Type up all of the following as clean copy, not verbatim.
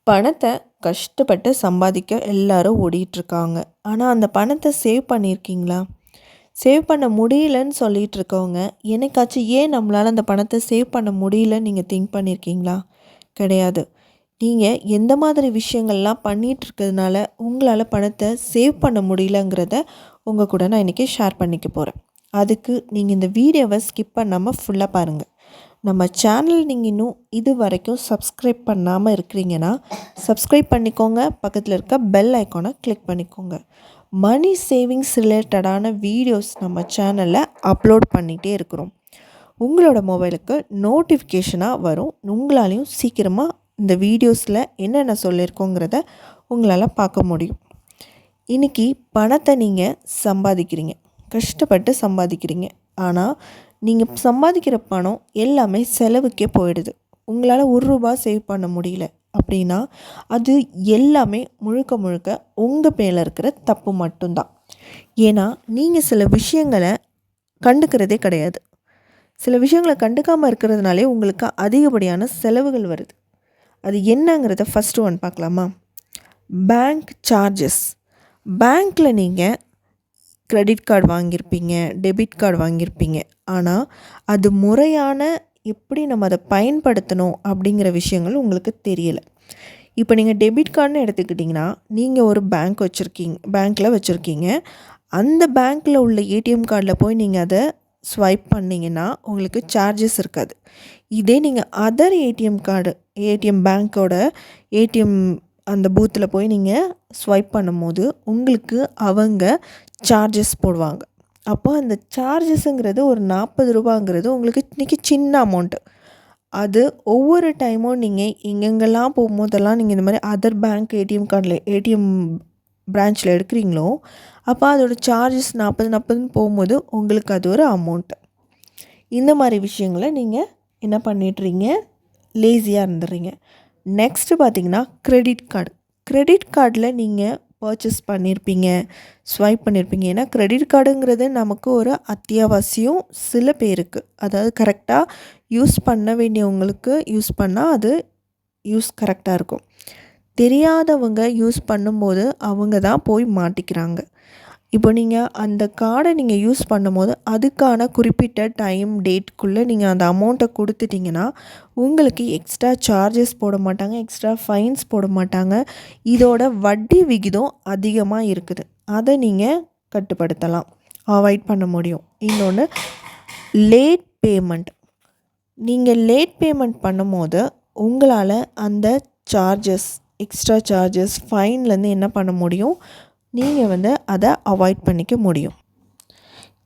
பணத்தை கஷ்டப்பட்டு சம்பாதிக்க எல்லாரும் ஓடிட்டுருக்காங்க. ஆனால் அந்த பணத்தை சேவ் பண்ணியிருக்கீங்களா? சேவ் பண்ண முடியலன்னு சொல்லிட்டு இருக்கவங்க, என்னைக்காச்சும் ஏன் நம்மளால் அந்த பணத்தை சேவ் பண்ண முடியலன்னு நீங்கள் திங்க் பண்ணியிருக்கீங்களா? கிடையாது. நீங்கள் எந்த மாதிரி விஷயங்கள்லாம் பண்ணிகிட்ருக்கிறதுனால உங்களால் பணத்தை சேவ் பண்ண முடியலங்கிறத உங்கள் கூட நான் இன்றைக்கி ஷேர் பண்ணிக்க போகிறேன். அதுக்கு நீங்கள் இந்த வீடியோவை ஸ்கிப் பண்ணாமல் ஃபுல்லாக பாருங்கள். நம்ம சேனல் நீங்கள் இன்னும் இது வரைக்கும் சப்ஸ்கிரைப் பண்ணாமல் இருக்கிறீங்கன்னா சப்ஸ்கிரைப் பண்ணிக்கோங்க. பக்கத்தில் இருக்க பெல் ஐக்கானை கிளிக் பண்ணிக்கோங்க. மணி சேவிங்ஸ் ரிலேட்டடான வீடியோஸ் நம்ம சேனலில் அப்லோட் பண்ணிகிட்டே இருக்கிறோம். உங்களோட மொபைலுக்கு நோட்டிஃபிகேஷனாக வரும். உங்களாலையும் சீக்கிரமாக இந்த வீடியோஸில் என்னென்ன சொல்லியிருக்கோங்கிறத உங்களால் பார்க்க முடியும். இன்றைக்கி பணத்தை நீங்கள் சம்பாதிக்கிறீங்க, கஷ்டப்பட்டு சம்பாதிக்கிறீங்க. ஆனால் நீங்கள் சம்பாதிக்கிற பணம் எல்லாமே செலவுக்கே போயிடுது. உங்களால் ரூபா சேவ் பண்ண முடியல அப்படின்னா அது எல்லாமே முழுக்க முழுக்க உங்கள் மேலே இருக்கிற தப்பு மட்டும்தான். ஏன்னா நீங்கள் சில விஷயங்களை கண்டுக்கிறதே கிடையாது. சில விஷயங்களை கண்டுக்காமல் இருக்கிறதுனாலே உங்களுக்கு அதிகப்படியான செலவுகள் வருது. அது என்னங்கிறத ஃபஸ்ட்டு ஒன் பார்க்கலாமா? Bank charges. பேங்க்கில் நீங்கள் கிரெடிட் கார்டு வாங்கியிருப்பீங்க, டெபிட் கார்டு வாங்கியிருப்பீங்க. ஆனால் அது முறையான எப்படி நம்ம அதை பயன்படுத்தணும் அப்படிங்கிற விஷயங்கள் உங்களுக்கு தெரியலை. இப்போ நீங்கள் டெபிட் கார்டுன்னு எடுத்துக்கிட்டிங்கன்னா, நீங்கள் ஒரு பேங்க்கில் வச்சுருக்கீங்க. அந்த பேங்க்கில் உள்ள ஏடிஎம் கார்டில் போய் நீங்கள் அதை ஸ்வைப் பண்ணிங்கன்னா உங்களுக்கு சார்ஜஸ் இருக்காது. இதே நீங்கள் அதர் ஏடிஎம் பேங்க்கோட ஏடிஎம் அந்த பூத்தில் போய் நீங்கள் ஸ்வைப் பண்ணும்போது உங்களுக்கு அவங்க சார்ஜஸ் போடுவாங்க. அப்போ அந்த சார்ஜஸ்ஸுங்கிறது ஒரு 40 ரூபாங்கிறது உங்களுக்கு இன்றைக்கி சின்ன அமௌண்ட்டு. அது ஒவ்வொரு டைமும் நீங்கள் எங்கெங்கெல்லாம் போகும்போதெல்லாம் நீங்கள் இந்த மாதிரி அதர் பேங்க் ஏடிஎம் பிரான்ச்சில் எடுக்கிறீங்களோ அப்போ அதோடய சார்ஜஸ் 40 போகும்போது உங்களுக்கு அது ஒரு அமௌண்ட்டு. இந்த மாதிரி விஷயங்களை நீங்கள் என்ன பண்ணிடுறீங்க, லேசியாக இருந்துடுறீங்க. நெக்ஸ்ட்டு பார்த்திங்கன்னா கிரெடிட் கார்டில் நீங்கள் பர்ச்சேஸ் பண்ணியிருப்பீங்க, ஸ்வைப் பண்ணியிருப்பீங்க. ஏன்னா கிரெடிட் கார்டுங்கிறது நமக்கு ஒரு அத்தியாவசியம் சில பேருக்கு. அதாவது கரெக்டாக யூஸ் பண்ண வேண்டியவங்களுக்கு யூஸ் பண்ணால் அது கரெக்டாக இருக்கும். தெரியாதவங்க யூஸ் பண்ணும்போது அவங்க தான் போய் மாட்டிக்கிறாங்க. இப்போ நீங்கள் அந்த கார்டை நீங்கள் யூஸ் பண்ணும்போது அதுக்கான குறிப்பிட்ட டைம் டேட்குள்ளே நீங்கள் அந்த அமௌண்ட்டை கொடுத்துட்டிங்கன்னா உங்களுக்கு எக்ஸ்ட்ரா சார்ஜஸ் போட மாட்டாங்க, எக்ஸ்ட்ரா ஃபைன்ஸ் போட மாட்டாங்க. இதோட வட்டி விகிதம் அதிகமாக இருக்குது. அதை நீங்கள் கட்டுப்படுத்தலாம், அவாய்ட் பண்ண முடியும். இன்னொன்று லேட் பேமெண்ட். நீங்கள் லேட் பேமெண்ட் பண்ணும்போது உங்களால் அந்த எக்ஸ்ட்ரா சார்ஜஸ் ஃபைன்லேருந்து என்ன பண்ண முடியும், நீங்கள் அதை அவாய்ட் பண்ணிக்க முடியும்.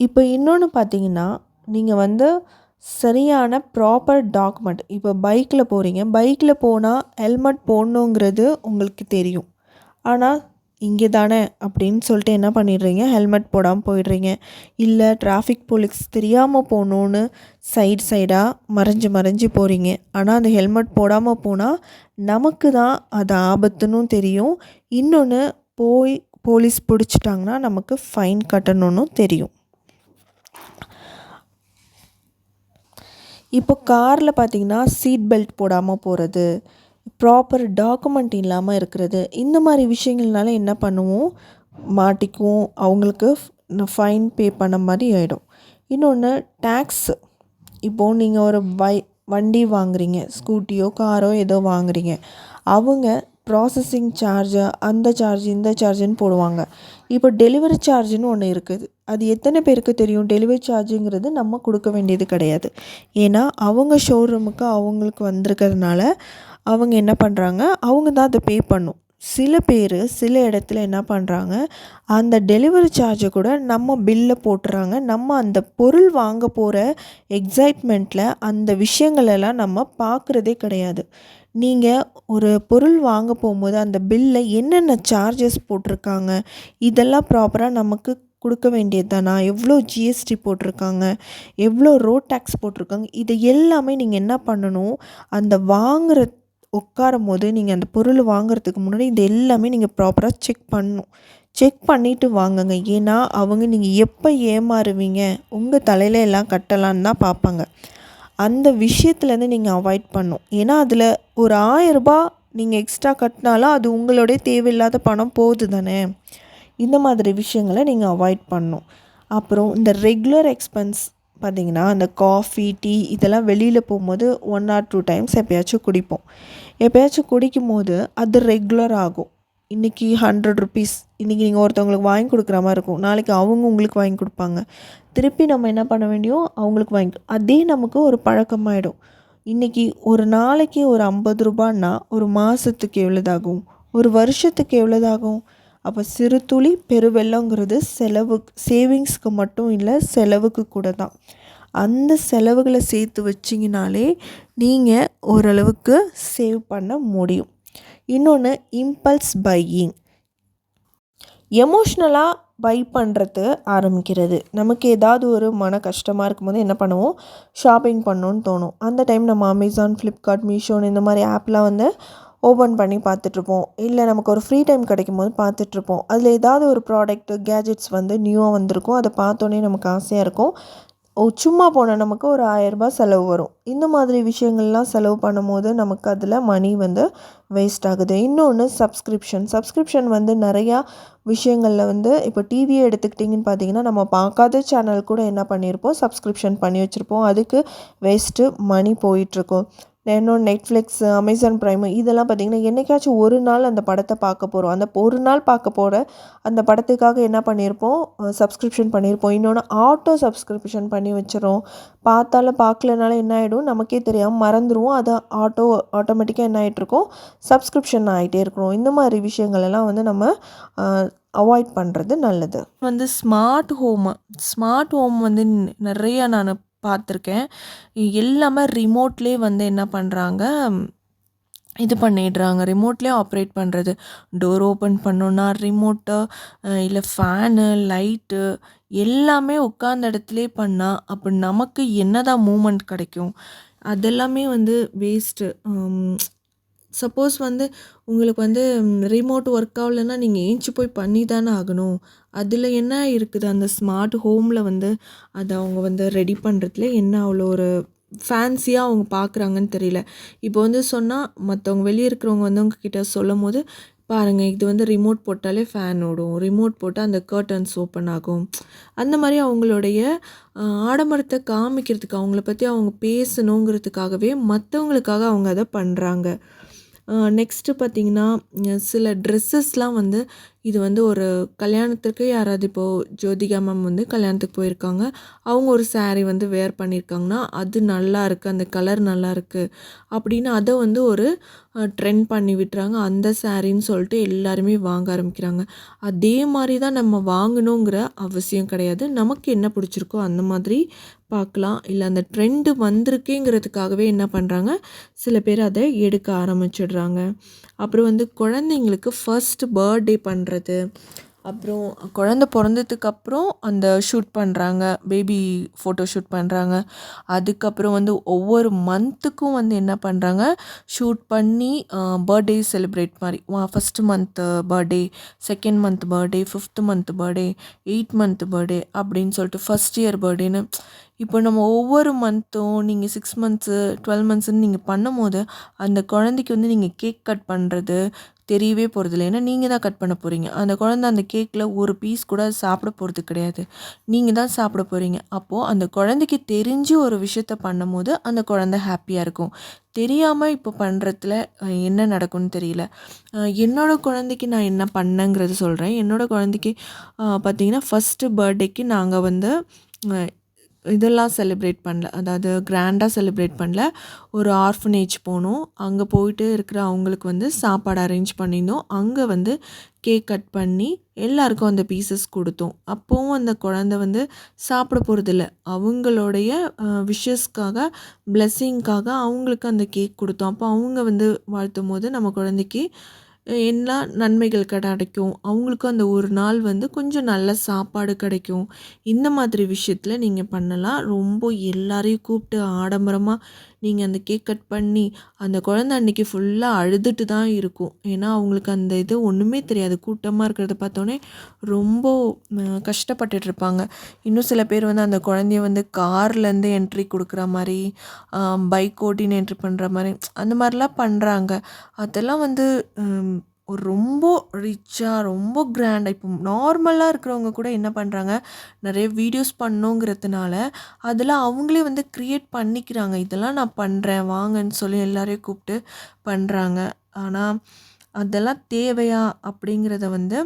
இப்போ இன்னொன்று பார்த்தீங்கன்னா, நீங்கள் சரியான ப்ராப்பர் டாக்குமெண்ட். இப்போ பைக்கில் போனால் ஹெல்மெட் போடணுங்கிறது உங்களுக்கு தெரியும். ஆனால் இங்கே தானே அப்படின்னு சொல்லிட்டு என்ன பண்ணிடுறீங்க, ஹெல்மெட் போடாமல் போயிடுறீங்க. இல்லை டிராஃபிக் போலீஸ் தெரியாமல் போகணுன்னு சைடாக மறைஞ்சு போகிறீங்க. ஆனால் அந்த ஹெல்மெட் போடாமல் போனால் நமக்கு தான் அது ஆபத்துன்னு தெரியும். இன்னொன்று போலீஸ் பிடிச்சிட்டாங்கன்னா நமக்கு ஃபைன் கட்டணும்னு தெரியும். இப்போ காரில் பார்த்திங்கன்னா சீட் பெல்ட் போடாமல் போகிறது, ப்ராப்பர் டாக்குமெண்ட் இல்லாமல் இருக்கிறது, இந்த மாதிரி விஷயங்கள்னால என்ன பண்ணுவோம், மாட்டிக்குவோம். அவங்களுக்கு ஃபைன் பே பண்ண மாதிரி ஆகிடும். இன்னொன்று டேக்ஸு. இப்போது நீங்கள் ஒரு வண்டி வாங்குறீங்க, ஸ்கூட்டியோ காரோ ஏதோ வாங்குறீங்க. அவங்க ப்ராசஸிங் சார்ஜு, அந்த சார்ஜ் இந்த சார்ஜுன்னு போடுவாங்க. இப்போ டெலிவரி சார்ஜுன்னு ஒன்று இருக்குது. அது எத்தனை பேருக்கு தெரியும்? டெலிவரி சார்ஜுங்கிறது நம்ம கொடுக்க வேண்டியது கிடையாது. ஏன்னா அவங்க ஷோரூமுக்கு அவங்களுக்கு வந்திருக்கிறதுனால அவங்க என்ன பண்ணுறாங்க, அவங்க தான் அதை பே பண்ணும். சில இடத்துல என்ன பண்ணுறாங்க, அந்த டெலிவரி சார்ஜை கூட நம்ம பில்லில் போட்டுறாங்க. நம்ம அந்த பொருள் வாங்க போகிற எக்ஸைட்மெண்ட்டில் அந்த விஷயங்களெல்லாம் நம்ம பார்க்குறதே கிடையாது. நீங்கள் ஒரு பொருள் வாங்க போகும்போது அந்த பில்லில் என்னென்ன சார்ஜஸ் போட்டிருக்காங்க, இதெல்லாம் ப்ராப்பராக நமக்கு கொடுக்க வேண்டியது தானா, எவ்வளோ ஜிஎஸ்டி போட்டிருக்காங்க, எவ்வளோ ரோட் டேக்ஸ் போட்டிருக்காங்க, இது எல்லாமே நீங்கள் என்ன பண்ணணும், அந்த உட்காரும் போது நீங்கள் அந்த பொருள் வாங்குறதுக்கு முன்னாடி இது எல்லாமே நீங்கள் ப்ராப்பராக செக் பண்ணிவிட்டு வாங்குங்க. ஏன்னா அவங்க நீங்கள் எப்போ ஏமாறுவீங்க, உங்கள் தலையில் எல்லாம் கட்டலான்னு தான் பார்ப்பாங்க. அந்த விஷயத்துலேருந்து நீங்கள் அவாய்ட் பண்ணணும். ஏன்னா அதில் ஒரு 1000 ரூபாய் நீங்கள் எக்ஸ்ட்ரா கட்டினாலும் அது உங்களுடைய தேவையில்லாத பணம் போகுது தானே. இந்த மாதிரி விஷயங்களை நீங்கள் அவாய்ட் பண்ணணும். அப்புறம் இந்த ரெகுலர் எக்ஸ்பென்ஸ் பார்த்திங்கன்னா, அந்த காஃபி, டீ இதெல்லாம் வெளியில் போகும்போது 1 or 2 டைம்ஸ் எப்போயாச்சும் குடிப்போம். எப்போயாச்சும் குடிக்கும் போது அது ரெகுலர் ஆகும். இன்றைக்கி ₹100 இன்றைக்கி நீங்கள் ஒருத்தவங்களுக்கு வாங்கி கொடுக்குற மாதிரி இருக்கும். நாளைக்கு அவங்க உங்களுக்கு வாங்கி கொடுப்பாங்க. திருப்பி நம்ம என்ன பண்ண வேண்டியும் அவங்களுக்கு அதே நமக்கு ஒரு பழக்கமாயிடும். இன்றைக்கி ஒரு நாளைக்கு ஒரு ₹50ன்னா ஒரு மாதத்துக்கு எவ்வளோதாகும், ஒரு வருஷத்துக்கு எவ்வளோதாகும். அப்போ சிறு துளி பெருவெள்ளங்கிறது சேவிங்ஸ்க்கு மட்டும் இல்லை, செலவுக்கு கூட தான். அந்த செலவுகளை சேர்த்து வச்சிங்கனாலே நீங்கள் ஓரளவுக்கு சேவ் பண்ண முடியும். இன்னொன்று, இம்பல்ஸ் பையிங். எமோஷ்னலாக பை பண்ணுறது ஆரம்பிக்கிறது. நமக்கு ஏதாவது ஒரு மன கஷ்டமாக இருக்கும்போது என்ன பண்ணுவோம், ஷாப்பிங் பண்ணணுன்னு தோணும். அந்த டைம் நம்ம அமேசான், ஃப்ளிப்கார்ட், மீஷோன்னு இந்த மாதிரி ஆப்லாம் ஓப்பன் பண்ணி பார்த்துட்ருப்போம். இல்லை நமக்கு ஒரு ஃப்ரீ டைம் கிடைக்கும் போது பார்த்துட்ருப்போம். அதில் ஏதாவது ஒரு ப்ராடக்ட்டு, கேஜெட்ஸ் நியூவாக வந்திருக்கும். அதை பார்த்தோன்னே நமக்கு ஆசையாக இருக்கும். சும்மா போனால் நமக்கு ஒரு ₹1000 செலவு வரும். இந்த மாதிரி விஷயங்கள்லாம் செலவு பண்ணும்போது நமக்கு அதில் மணி வேஸ்ட் ஆகுது. இன்னொன்று, சப்ஸ்கிரிப்ஷன் நிறையா விஷயங்களில் இப்போ டிவியை எடுத்துக்கிட்டிங்கன்னு பார்த்தீங்கன்னா, நம்ம பார்க்காத சேனல் கூட என்ன பண்ணியிருப்போம், சப்ஸ்கிரிப்ஷன் பண்ணி வச்சுருப்போம். அதுக்கு வேஸ்ட்டு மணி போயிட்டுருக்கும். இன்னொன்று, நெட்ஃப்ளிக்ஸ், அமேசான் ப்ரைமு இதெல்லாம் பார்த்திங்கன்னா, என்றைக்காச்சும் ஒரு நாள் அந்த படத்தை பார்க்க போகிறோம். அந்த ஒரு நாள் பார்க்க போகிற அந்த படத்துக்காக என்ன பண்ணியிருப்போம், சப்ஸ்கிரிப்ஷன் பண்ணியிருப்போம். இன்னொன்று, ஆட்டோ சப்ஸ்கிரிப்ஷன் பண்ணி வச்சிடும். பார்த்தாலும் பார்க்கலனாலும் என்ன ஆகிடும், நமக்கே தெரியாமல் மறந்துடுவோம். அது ஆட்டோமேட்டிக்காக என்ன ஆகிட்ருக்கோம், சப்ஸ்கிரிப்ஷன் ஆகிட்டே இருக்கிறோம். இந்த மாதிரி விஷயங்களெல்லாம் நம்ம அவாய்ட் பண்ணுறது நல்லது. ஸ்மார்ட் ஹோம் நிறையா நான் பார்த்துருக்கேன். எல்லாமே ரிமோட்லேயே என்ன பண்ணுறாங்க, இது பண்ணிடுறாங்க. ரிமோட்லேயே ஆப்ரேட் பண்ணுறது. டோர் ஓப்பன் பண்ணோன்னா ரிமோட்டு, இல்லை ஃபேனு, லைட்டு எல்லாமே உட்காந்த இடத்துலே பண்ணால் அப்போ நமக்கு என்னதான் மூமெண்ட் கிடைக்கும். அதெல்லாமே வேஸ்ட்டு. சப்போஸ் உங்களுக்கு ரிமோட் ஒர்க் ஆகலைன்னா நீங்கள் ஏஞ்சி போய் பண்ணி தானே ஆகணும். அதில் என்ன இருக்குது, அந்த ஸ்மார்ட் ஹோமில் அதை அவங்க ரெடி பண்ணுறதுல என்ன அவ்வளோ ஒரு ஃபேன்சியாக அவங்க பார்க்குறாங்கன்னு தெரியல. இப்போ சொன்னால் மற்றவங்க வெளியே இருக்கிறவங்க உங்ககிட்ட சொல்லும் போது, பாருங்கள் இது ரிமோட் போட்டாலே ஃபேன் ஓடும், ரிமோட் போட்டால் அந்த கர்டன்ஸ் ஓப்பன் ஆகும். அந்த மாதிரி அவங்களுடைய ஆடம்பரத்தை காமிக்கிறதுக்கு, அவங்கள பற்றி அவங்க பேசணுங்கிறதுக்காகவே மற்றவங்களுக்காக அவங்க அதை பண்ணுறாங்க. நெக்ஸ்ட்டு பார்த்திங்கன்னா, சில ட்ரெஸ்ஸஸ்லாம் இது ஒரு கல்யாணத்துக்கு யாராவது இப்போது ஜோதிகா மேம் கல்யாணத்துக்கு போயிருக்காங்க. அவங்க ஒரு சாரீ வேர் பண்ணியிருக்காங்கன்னா, அது நல்லா இருக்குது, அந்த கலர் நல்லா இருக்குது அப்படின்னு அதை ஒரு ட்ரெண்ட் பண்ணி விட்டுறாங்க. அந்த சாரின்னு சொல்லிட்டு எல்லாருமே வாங்க ஆரம்பிக்கிறாங்க. அதே மாதிரி தான் நம்ம வாங்கணுங்கிற அவசியம் கிடையாது. நமக்கு என்ன பிடிச்சிருக்கோ அந்த மாதிரி பார்க்கலாம். இல்லை அந்த ட்ரெண்டு வந்திருக்கேங்கிறதுக்காகவே என்ன பண்ணுறாங்க, சில பேர் அதை எடுக்க ஆரம்பிச்சிடுறாங்க. அப்புறம் குழந்தைங்களுக்கு ஃபர்ஸ்ட் பர்த்டே பண்ணுறது, அப்புறம் குழந்த பிறந்ததுக்கப்புறம் அந்த ஷூட் பண்ணுறாங்க, பேபி ஃபோட்டோ ஷூட் பண்ணுறாங்க. அதுக்கப்புறம் ஒவ்வொரு மந்த்துக்கும் என்ன பண்ணுறாங்க, ஷூட் பண்ணி பர்த்டே செலிப்ரேட் மாதிரி first month birthday, second month birthday, 5th month birthday, 8th month birthday அப்படின்னு சொல்லிட்டு ஃபஸ்ட் இயர் பர்த்டேன்னு இப்போ நம்ம ஒவ்வொரு மந்த்தும் நீங்கள் 6 மந்த்ஸு 12 மந்த்ஸுன்னு நீங்கள் பண்ணும்போது அந்த குழந்தைக்கு நீங்கள் கேக் கட் பண்ணுறது தெரியவே போகிறதில்ல. ஏன்னா நீங்கள் தான் கட் பண்ண போகிறீங்க. அந்த குழந்தை அந்த கேக்கில் ஒரு பீஸ் கூட சாப்பிட போகிறது கிடையாது. நீங்கள் தான் சாப்பிட போகிறீங்க. அப்போது அந்த குழந்தைக்கு தெரிஞ்சு ஒரு விஷயத்த பண்ணும்போது அந்த குழந்தை ஹாப்பியாக இருக்கும். தெரியாமல் இப்போ பண்ணுறதுல என்ன நடக்கும்னு தெரியல. என்னோடய குழந்தைக்கு நான் என்ன பண்ணேங்கிறது சொல்கிறேன். என்னோடய குழந்தைக்கு பார்த்திங்கன்னா ஃபஸ்ட்டு பர்த்டேக்கு நாங்கள் இதெல்லாம் செலிப்ரேட் பண்ணல, அதாவது கிராண்டாக செலிப்ரேட் பண்ணல. ஒரு ஆர்ஃபனேஜ் போனோம். அங்கே போயிட்டு இருக்கிற அவங்களுக்கு சாப்பாடு அரேஞ்ச் பண்ணியிருந்தோம். அங்கே கேக் கட் பண்ணி எல்லாருக்கும் அந்த பீசஸ் கொடுத்தோம். அப்போவும் அந்த குழந்தை சாப்பிட போகிறதில்ல. அவங்களுடைய விஷஸ்க்காக, பிளெஸ்ஸிங்காக அவங்களுக்கு அந்த கேக் கொடுத்தோம். அப்போ அவங்க வாழ்த்தும் போது நம்ம குழந்தைக்கு எல்லா நன்மைகள் கிடைக்கும். அவங்களுக்கும் அந்த ஒரு நாள் கொஞ்சம் நல்ல சாப்பாடு கிடைக்கும். இந்த மாதிரி விஷயத்தில் நீங்கள் பண்ணலாம். ரொம்ப எல்லாரையும் கூப்பிட்டு ஆடம்பரமாக நீங்கள் அந்த கேக் கட் பண்ணி அந்த குழந்தை அன்றைக்கி ஃபுல்லாக அழுதுட்டு தான் இருக்கும். ஏன்னா அவங்களுக்கு அந்த இது ஒன்றுமே தெரியாது. கூட்டமாக இருக்கிறத பார்த்தோன்னே ரொம்ப கஷ்டப்பட்டுட்டு இருப்பாங்க. இன்னும் சில பேர் வந்து அந்த குழந்தைய வந்து கார்லேருந்து என்ட்ரி கொடுக்குற மாதிரி, பைக் ஓட்டின்னு என்ட்ரி பண்ணுற மாதிரி அந்த மாதிரிலாம் பண்ணுறாங்க. அதெல்லாம் வந்து ஒரு ரொம்ப ரிச்சாக ரொம்ப கிராண்டாக இப்போ நார்மலாக இருக்கிறவங்க கூட என்ன பண்ணுறாங்க, நிறைய வீடியோஸ் பண்ணணுங்கிறதுனால அதில் அவங்களே வந்து க்ரியேட் பண்ணிக்கிறாங்க. இதெல்லாம் நான் பண்ணுறேன் வாங்கன்னு சொல்லி எல்லாரையும் கூப்பிட்டு பண்ணுறாங்க. ஆனால் அதெல்லாம் தேவையா அப்படிங்கிறத வந்து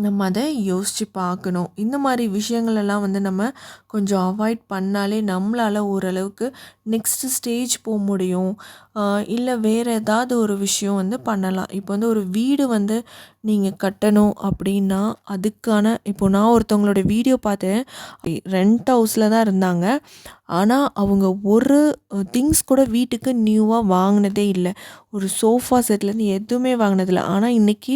நம்ம அதை யோசித்து பார்க்கணும். இந்த மாதிரி விஷயங்களெல்லாம் வந்து நம்ம கொஞ்சம் அவாய்ட் பண்ணாலே நம்மளால் ஓரளவுக்கு நெக்ஸ்ட்டு ஸ்டேஜ் போக முடியும். இல்லை வேறு ஏதாவது ஒரு விஷயம் வந்து பண்ணலாம். இப்போ வந்து ஒரு வீடு வந்து நீங்கள் கட்டணும் அப்படின்னா அதுக்கான இப்போ நான் ஒருத்தவங்களோட வீடியோ பார்த்தேன். ரெண்ட் ஹவுஸில் தான் இருந்தாங்க. ஆனால் அவங்க ஒரு திங்ஸ் கூட வீட்டுக்கு நியூவாக வாங்கினதே இல்லை. ஒரு சோஃபா செட்லேருந்து எதுவுமே வாங்கினதில்ல. ஆனால் இன்றைக்கி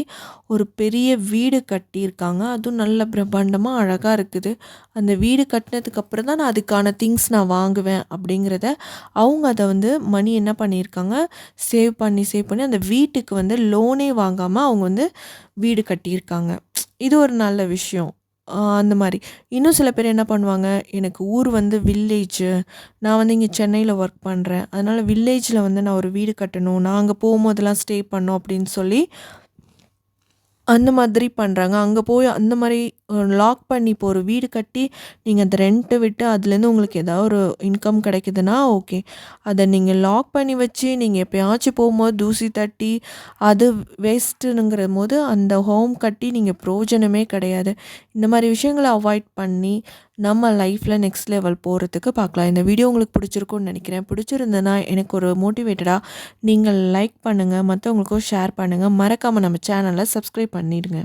ஒரு பெரிய வீடு கட்டியிருக்காங்க. அதுவும் நல்ல பிரம்மாண்டமாக அழகாக இருக்குது. அந்த வீடு கட்டினதுக்கப்புறம் தான் நான் அதுக்கான திங்ஸ் நான் வாங்குவேன் அப்படிங்கிறத அவங்க அதை வந்து மணி என்ன பண்ணியிருக்காங்க, சேவ் பண்ணி அந்த வீட்டுக்கு வந்து லோனே வாங்காமல் அவங்க வந்து வீடு கட்டியிருக்காங்க. இது ஒரு நல்ல விஷயம். அந்த மாதிரி இன்னும் சில பேர் என்ன பண்ணுவாங்க, எனக்கு ஊர் வந்து வில்லேஜு, நான் வந்து இங்கே சென்னையில் ஒர்க் பண்ணுறேன், அதனால் வில்லேஜில் வந்து நான் ஒரு வீடு கட்டணும், நான் அங்கே போகும்போதெல்லாம் ஸ்டே பண்ணணும் அப்படின்னு சொல்லி அந்த மாதிரி பண்ணுறாங்க. அங்கே போய் அந்த மாதிரி லாக் பண்ணி இப்போ ஒரு வீடு கட்டி நீங்கள் அந்த ரெண்ட்டை விட்டு அதுலேருந்து உங்களுக்கு ஏதாவது ஒரு இன்கம் கிடைக்குதுன்னா ஓகே. அதை நீங்கள் லாக் பண்ணி வச்சு நீங்கள் எப்போயாச்சும் போகும்போது தூசி தட்டி அது வேஸ்ட்டுங்கிறபோது அந்த ஹோம் கட்டி நீங்கள் பிரயோஜனமே கிடையாது. இந்த மாதிரி விஷயங்களை அவாய்ட் பண்ணி நம்ம லைஃப்பில் நெக்ஸ்ட் லெவல் போகிறதுக்கு பார்க்கலாம். இந்த வீடியோ உங்களுக்கு பிடிச்சிருக்கும்னு நினைக்கிறேன். பிடிச்சிருந்ததுன்னா எனக்கு ஒரு மோட்டிவேட்டடாக நீங்கள் லைக் பண்ணுங்கள், மற்றவங்களுக்கும் ஷேர் பண்ணுங்கள். மறக்காமல் நம்ம சேனலை சப்ஸ்கிரைப் பண்ணிடுங்க.